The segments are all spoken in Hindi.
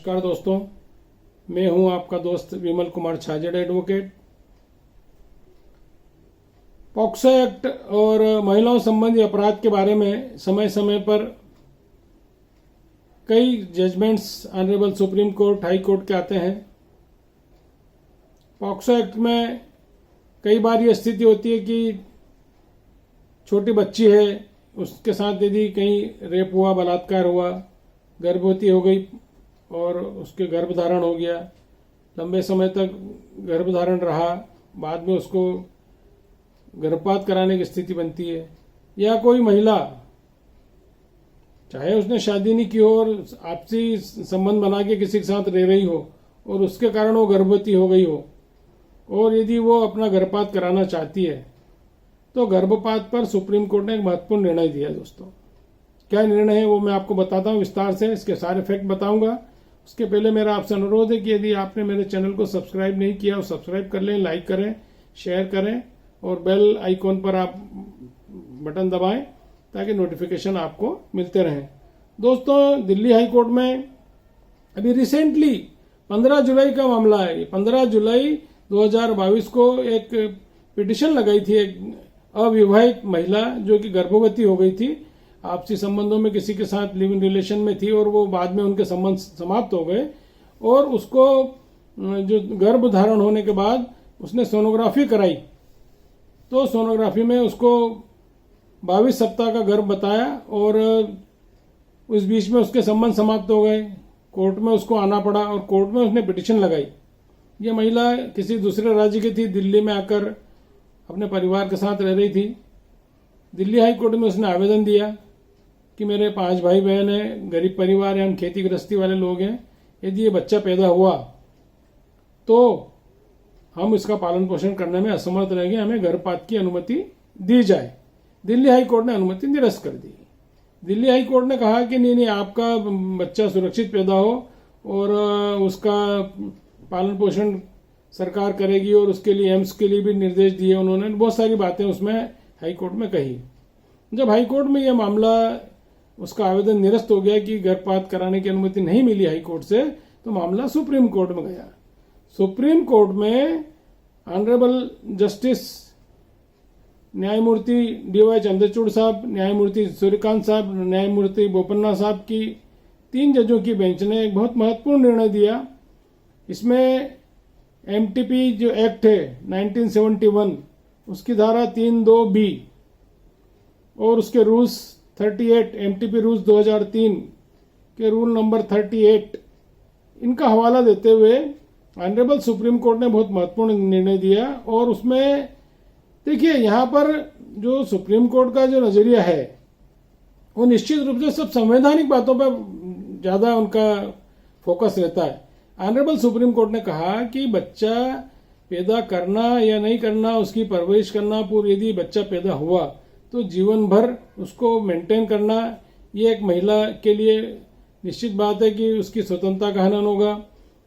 नमस्कार दोस्तों, मैं हूं आपका दोस्त Vimal Kumar Chhajed advocate. POCSO act और महिलाओं संबंधी अपराध के बारे में समय समय पर कई judgements honourable Supreme Court, High Court के आते हैं। पॉक्सो एक्ट में कई बार ये स्थिति होती है कि छोटी बच्ची है, उसके साथ यदि कहीं रेप हुआ, बलात्कार हुआ, गर्भवती हो गई और उसके गर्भधारण हो गया, लंबे समय तक गर्भधारण रहा, बाद में उसको गर्भपात कराने की स्थिति बनती है। या कोई महिला, चाहे उसने शादी नहीं की हो और आपसी संबंध बना के किसी के साथ रह रही हो और उसके कारण वो गर्भवती हो गई हो, और यदि वो अपना गर्भपात कराना चाहती है तो गर्भपात पर सुप्रीम कोर्ट ने एक महत्वपूर्ण निर्णय दिया है। दोस्तों, क्या निर्णय है वो मैं आपको बताता हूँ विस्तार से, इसके सारे फैक्ट बताऊंगा। उसके पहले मेरा आपसे अनुरोध है कि यदि आपने मेरे चैनल को सब्सक्राइब नहीं किया और सब्सक्राइब कर लें, लाइक करें, शेयर करें और बेल आइकॉन पर आप बटन दबाएं ताकि नोटिफिकेशन आपको मिलते रहें। दोस्तों, दिल्ली हाई कोर्ट में अभी रिसेंटली 15 जुलाई का मामला है। 15 जुलाई 2022 को एक पिटिशन लगाई थी एक अविवाहित महिला जो कि गर्भवती हो गई थी, आपसी संबंधों में किसी के साथ लिव इन रिलेशन में थी और वो बाद में उनके संबंध समाप्त हो गए, और उसको जो गर्भ धारण होने के बाद उसने सोनोग्राफी कराई, तो सोनोग्राफी में उसको 22 सप्ताह का गर्भ बताया और उस बीच में उसके संबंध समाप्त हो गए। कोर्ट में उसको आना पड़ा और कोर्ट में उसने पिटिशन लगाई। ये महिला किसी दूसरे राज्य की थी, दिल्ली में आकर अपने परिवार के साथ रह रही थी। दिल्ली हाई कोर्ट में उसने आवेदन दिया कि मेरे 5 भाई बहन हैं, गरीब परिवार हैं, हम खेती गृहस्थी वाले लोग हैं, यदि ये बच्चा पैदा हुआ तो हम इसका पालन पोषण करने में असमर्थ रहेंगे, हमें गर्भपात की अनुमति दी जाए। दिल्ली हाई कोर्ट ने अनुमति निरस्त कर दी। दिल्ली हाई कोर्ट ने कहा कि नहीं, आपका बच्चा सुरक्षित पैदा हो और उसका पालन पोषण सरकार करेगी, और उसके लिए एम्स के लिए भी निर्देश दिए उन्होंने। बहुत सारी बातें उसमें हाई कोर्ट में कही। जब हाई कोर्ट में यह मामला, उसका आवेदन निरस्त हो गया कि गर्भपात कराने की अनुमति नहीं मिली हाई कोर्ट से, तो मामला सुप्रीम कोर्ट में गया। सुप्रीम कोर्ट में ऑनरेबल जस्टिस न्यायमूर्ति DY चंद्रचूड़ साहब, न्यायमूर्ति सूर्यकांत साहब, न्यायमूर्ति बोपन्ना साहब की 3 जजों की बेंच ने एक बहुत महत्वपूर्ण निर्णय दिया। इसमें MTP जो एक्ट है 1971, उसकी धारा 3(2)B और उसके रूल्स 38, MTP रूल्स 2003 के रूल नंबर 38, इनका हवाला देते हुए ऑनरेबल सुप्रीम कोर्ट ने बहुत महत्वपूर्ण निर्णय दिया। और उसमें देखिए, यहाँ पर जो सुप्रीम कोर्ट का जो नजरिया है वो निश्चित रूप से सब संवैधानिक बातों पर ज्यादा उनका फोकस रहता है। ऑनरेबल सुप्रीम कोर्ट ने कहा कि बच्चा पैदा करना या नहीं करना, उसकी परवरिश करना, पूर्व यदि बच्चा पैदा हुआ तो जीवन भर उसको मेंटेन करना, ये एक महिला के लिए निश्चित बात है कि उसकी स्वतंत्रता का हनन होगा,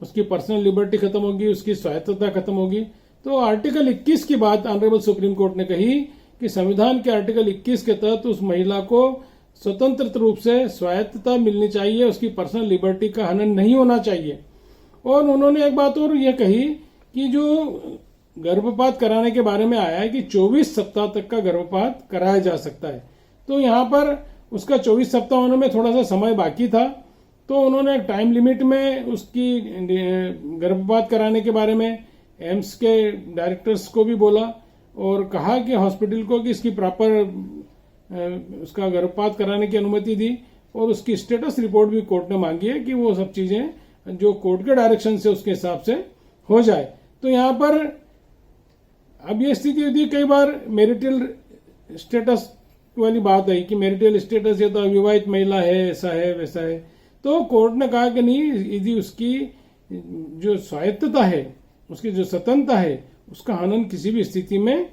उसकी पर्सनल लिबर्टी खत्म होगी, उसकी स्वायत्तता खत्म होगी। तो आर्टिकल 21 की बात ऑनरेबल सुप्रीम कोर्ट ने कही कि संविधान के आर्टिकल 21 के तहत उस महिला को स्वतंत्र रूप से स्वायत्तता मिलनी चाहिए, उसकी पर्सनल लिबर्टी का हनन नहीं होना चाहिए। और उन्होंने एक बात और यह कही कि जो गर्भपात कराने के बारे में आया है कि 24 सप्ताह तक का गर्भपात कराया जा सकता है, तो यहाँ पर उसका 24 सप्ताह होने में थोड़ा सा समय बाकी था, तो उन्होंने टाइम लिमिट में उसकी गर्भपात कराने के बारे में एम्स के डायरेक्टर्स को भी बोला और कहा कि हॉस्पिटल को कि इसकी प्रॉपर उसका गर्भपात कराने की अनुमति दी, और उसकी स्टेटस रिपोर्ट भी कोर्ट ने मांगी है कि वो सब चीजें जो कोर्ट के डायरेक्शन से उसके हिसाब से हो जाए। तो यहाँ पर अब ये स्थिति होती है, कई बार मैरिटल स्टेटस वाली बात है कि मैरिटल स्टेटस ये तो अविवाहित महिला है, ऐसा है वैसा है, तो कोर्ट ने कहा कि नहीं, यदि उसकी जो स्वायत्तता है, उसकी जो स्वतंत्रता है, उसका हनन किसी भी स्थिति में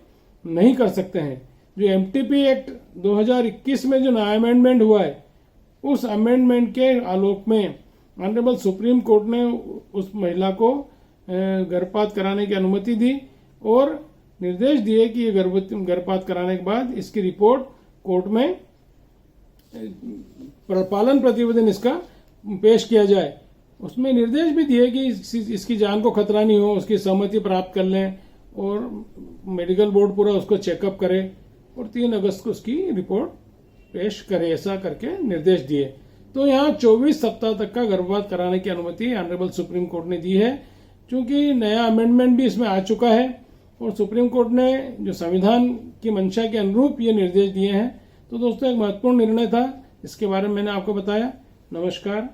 नहीं कर सकते हैं। जो MTP एक्ट 2021 में जो नया अमेंडमेंट हुआ है, उस अमेंडमेंट के आलोक में ऑनरेबल सुप्रीम कोर्ट ने उस महिला को गर्भपात कराने की अनुमति दी और निर्देश दिए कि ये गर्भपात कराने के बाद इसकी रिपोर्ट कोर्ट में पालन प्रतिवेदन इसका पेश किया जाए। उसमें निर्देश भी दिए कि इसकी जान को खतरा नहीं हो, उसकी सहमति प्राप्त कर लें और मेडिकल बोर्ड पूरा उसको चेकअप करे और 3 अगस्त को उसकी रिपोर्ट पेश करे, ऐसा करके निर्देश दिए। तो यहाँ 24 सप्ताह तक का गर्भपात कराने की अनुमति ऑनरेबल सुप्रीम कोर्ट ने दी है, क्योंकि नया अमेंडमेंट भी इसमें आ चुका है और सुप्रीम कोर्ट ने जो संविधान की मंशा के अनुरूप ये निर्देश दिए हैं। तो दोस्तों, एक महत्वपूर्ण निर्णय था, इसके बारे में मैंने आपको बताया। नमस्कार।